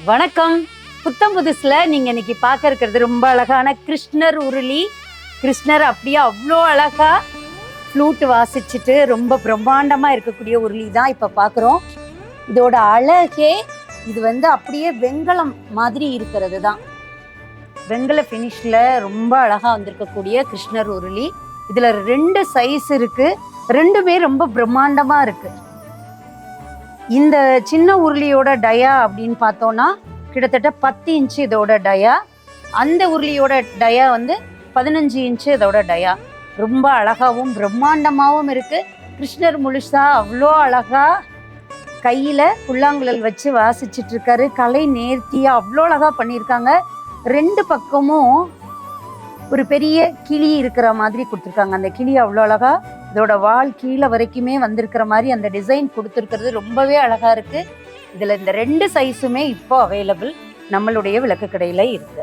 வணக்கம். புத்தம் புதுசுல நீங்க இன்னைக்கு பார்க்க இருக்கிறது ரொம்ப அழகான கிருஷ்ணர் உருளி. கிருஷ்ணர் அப்படியே அவ்வளோ அழகா ஃப்ளூட் வாசிச்சுட்டு ரொம்ப பிரம்மாண்டமா இருக்கக்கூடிய உருளி தான் இப்ப பார்க்குறோம். இதோட அழகே இது அப்படியே வெண்கலம் மாதிரி இருக்கிறது தான். வெண்கல ஃபினிஷ்ல ரொம்ப அழகா வந்திருக்கக்கூடிய கிருஷ்ணர் உருளி. இதுல 2 சைஸ் இருக்கு, ரெண்டுமே ரொம்ப பிரம்மாண்டமா இருக்கு. இந்த சின்ன உருளியோட டயா அப்படின்னு பார்த்தோம்னா கிட்டத்தட்ட 10 இன்ச்சு இதோட டயா. அந்த உருளியோட டயா 15 இன்ச்சு இதோட டயா. ரொம்ப அழகாவும் பிரம்மாண்டமாகவும் இருக்கு. கிருஷ்ணர் முழுசா அவ்வளோ அழகா கையில புல்லாங்குழல் வச்சு வாசிச்சுட்டு இருக்காரு. கலை நேர்த்தியா அவ்வளோ அழகா பண்ணியிருக்காங்க. 2 பக்கமும் ஒரு பெரிய கிளி இருக்கிற மாதிரி கொடுத்துருக்காங்க. அந்த கிளி அவ்வளோ அழகா இதோட வால் கீழே வரைக்குமே வந்திருக்கிற மாதிரி அந்த டிசைன் கொடுத்துருக்கிறது ரொம்பவே அழகா இருக்கு. இதுல இந்த 2 சைஸுமே இப்போ அவைலபிள் நம்மளுடைய விளக்கு கடையில இருக்கு.